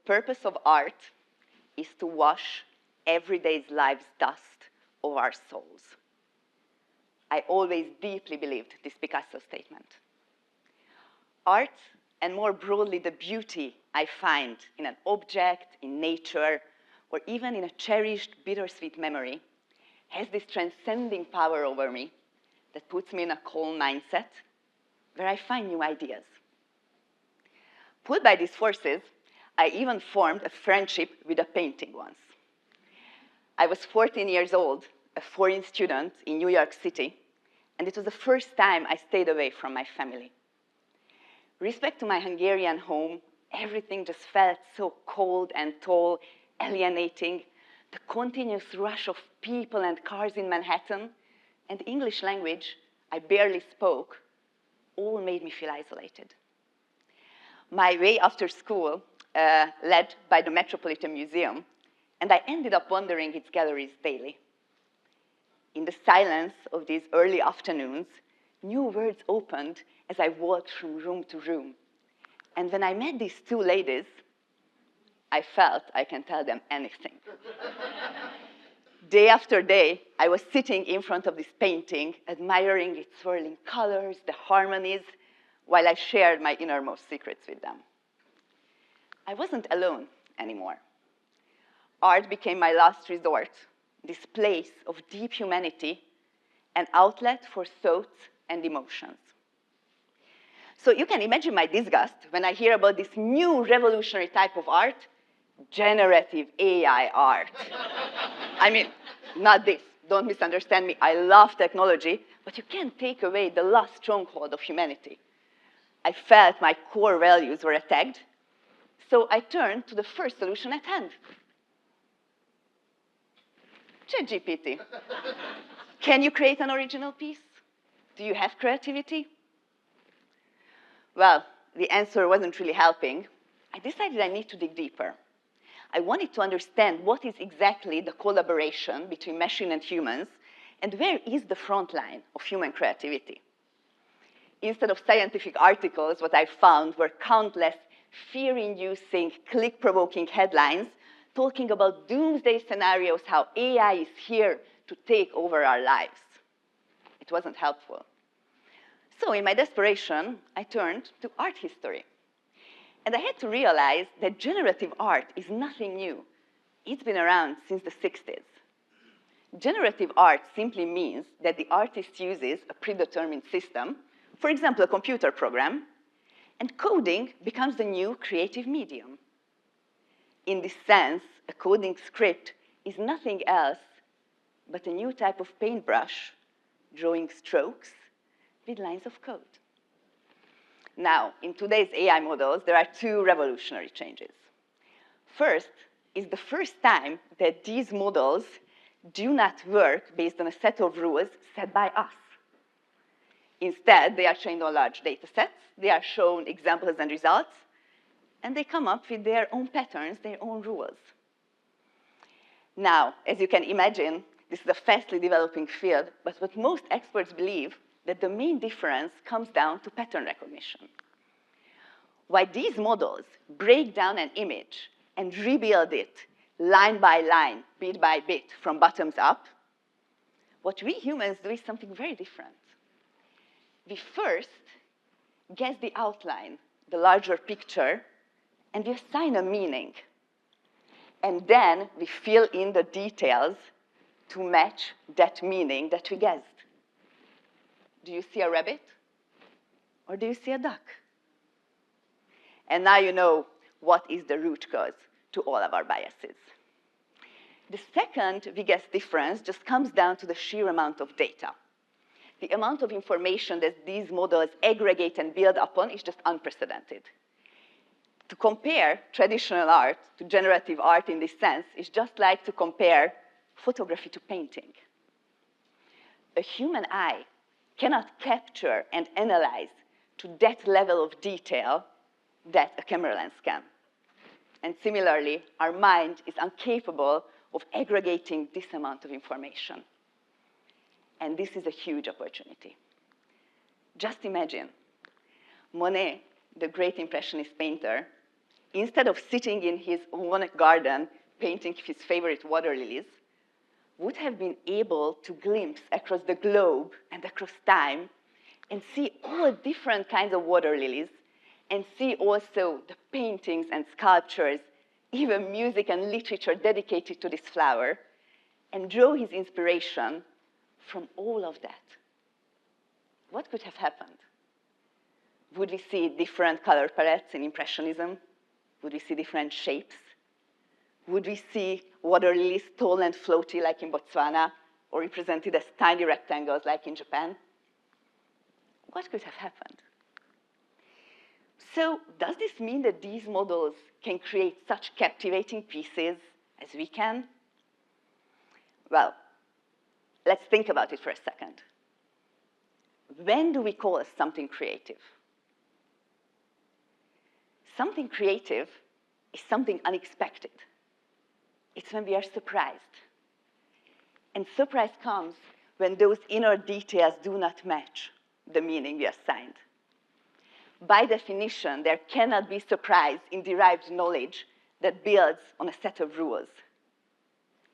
purpose of art is to wash everyday life's dust of our souls. I always deeply believed this Picasso statement. Art, and more broadly, the beauty I find in an object, in nature, or even in a cherished bittersweet memory, has this transcending power over me that puts me in a calm mindset where I find new ideas. Pulled by these forces, I even formed a friendship with a painting once. I was 14 years old, a foreign student in New York City, and it was the first time I stayed away from my family. Respect to my Hungarian home, everything just felt so cold and tall, alienating. The continuous rush of people and cars in Manhattan, and the English language I barely spoke, all made me feel isolated. My way after school led by the Metropolitan Museum, and I ended up wandering its galleries daily. In the silence of these early afternoons, new worlds opened as I walked from room to room. And when I met these two ladies, I felt I can tell them anything. Day after day, I was sitting in front of this painting, admiring its swirling colors, the harmonies, while I shared my innermost secrets with them. I wasn't alone anymore. Art became my last resort, this place of deep humanity, an outlet for thoughts and emotions. So you can imagine my disgust when I hear about this new revolutionary type of art, generative AI art. I mean, not this, don't misunderstand me. I love technology, but you can't take away the last stronghold of humanity. I felt my core values were attacked, so I turned to the first solution at hand. ChatGPT. Can you create an original piece? Do you have creativity? Well, the answer wasn't really helping. I decided I need to dig deeper. I wanted to understand what is exactly the collaboration between machine and humans, and where is the front line of human creativity. Instead of scientific articles, what I found were countless fear-inducing, click-provoking headlines talking about doomsday scenarios, how AI is here to take over our lives. It wasn't helpful. So in my desperation, I turned to art history. And I had to realize that generative art is nothing new. It's been around since the 60s. Generative art simply means that the artist uses a predetermined system, for example, a computer program, and coding becomes the new creative medium. In this sense, a coding script is nothing else but a new type of paintbrush drawing strokes with lines of code. Now, in today's AI models, there are two revolutionary changes. First is the first time that these models do not work based on a set of rules set by us. Instead, they are trained on large data sets, they are shown examples and results, and they come up with their own patterns, their own rules. Now, as you can imagine, this is a fastly developing field, but what most experts believe that the main difference comes down to pattern recognition. While these models break down an image and rebuild it line by line, bit by bit, from bottoms up, what we humans do is something very different. We first guess the outline, the larger picture, and we assign a meaning. And then we fill in the details to match that meaning that we guessed. Do you see a rabbit? Or do you see a duck? And now you know what is the root cause to all of our biases. The second biggest difference just comes down to the sheer amount of data. The amount of information that these models aggregate and build upon is just unprecedented. To compare traditional art to generative art in this sense is just like to compare photography to painting. A human eye cannot capture and analyze to that level of detail that a camera lens can. And similarly, our mind is incapable of aggregating this amount of information. And this is a huge opportunity. Just imagine, Monet, the great Impressionist painter, instead of sitting in his own garden painting his favorite water lilies, would have been able to glimpse across the globe and across time and see all different kinds of water lilies and see also the paintings and sculptures, even music and literature dedicated to this flower, and draw his inspiration from all of that. What could have happened? Would we see different color palettes in Impressionism? Would we see different shapes? Would we see water lilies tall and floaty like in Botswana, or represented as tiny rectangles like in Japan? What could have happened? So does this mean that these models can create such captivating pieces as we can? Well, let's think about it for a second. When do we call something creative? Something creative is something unexpected. It's when we are surprised. And surprise comes when those inner details do not match the meaning we assigned. By definition, there cannot be surprise in derived knowledge that builds on a set of rules.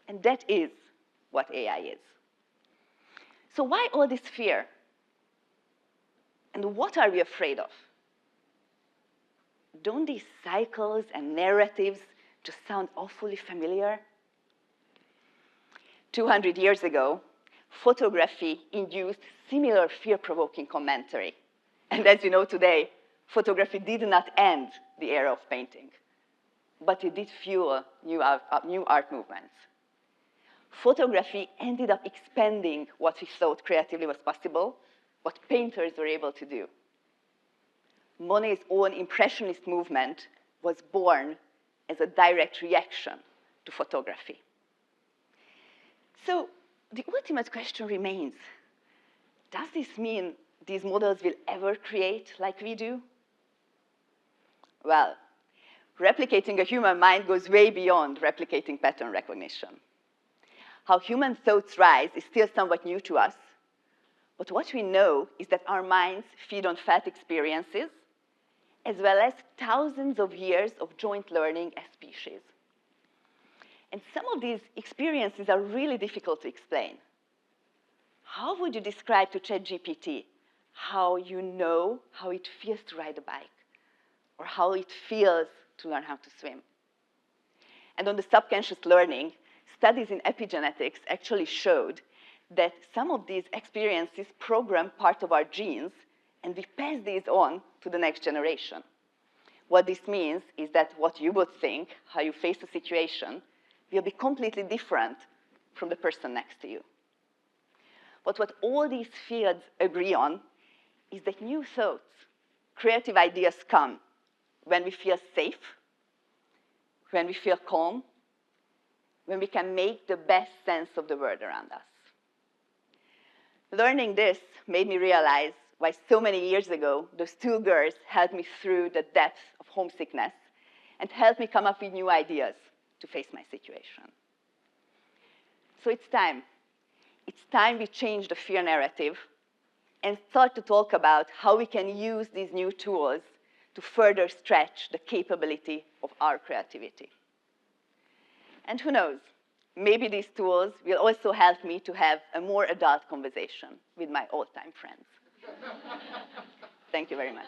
And that is what AI is. So why all this fear? And what are we afraid of? Don't these cycles and narratives just sound awfully familiar? 200 years ago, photography induced similar fear-provoking commentary. And as you know today, photography did not end the era of painting, but it did fuel new art movements. Photography ended up expanding what we thought creatively was possible, what painters were able to do. Monet's own Impressionist movement was born as a direct reaction to photography. So the ultimate question remains, does this mean these models will ever create like we do? Well, replicating a human mind goes way beyond replicating pattern recognition. How human thoughts rise is still somewhat new to us, but what we know is that our minds feed on felt experiences, as well as thousands of years of joint learning as species. And some of these experiences are really difficult to explain. How would you describe to ChatGPT how you know how it feels to ride a bike, or how it feels to learn how to swim? And on the subconscious learning, studies in epigenetics actually showed that some of these experiences program part of our genes, and we pass these on to the next generation. What this means is that what you would think, how you face a situation, will be completely different from the person next to you. But what all these fields agree on is that new thoughts, creative ideas come when we feel safe, when we feel calm, when we can make the best sense of the world around us. Learning this made me realize why so many years ago those two girls helped me through the depths of homesickness and helped me come up with new ideas to face my situation. So it's time. It's time we change the fear narrative and start to talk about how we can use these new tools to further stretch the capability of our creativity. And who knows, maybe these tools will also help me to have a more adult conversation with my old-time friends. Thank you very much.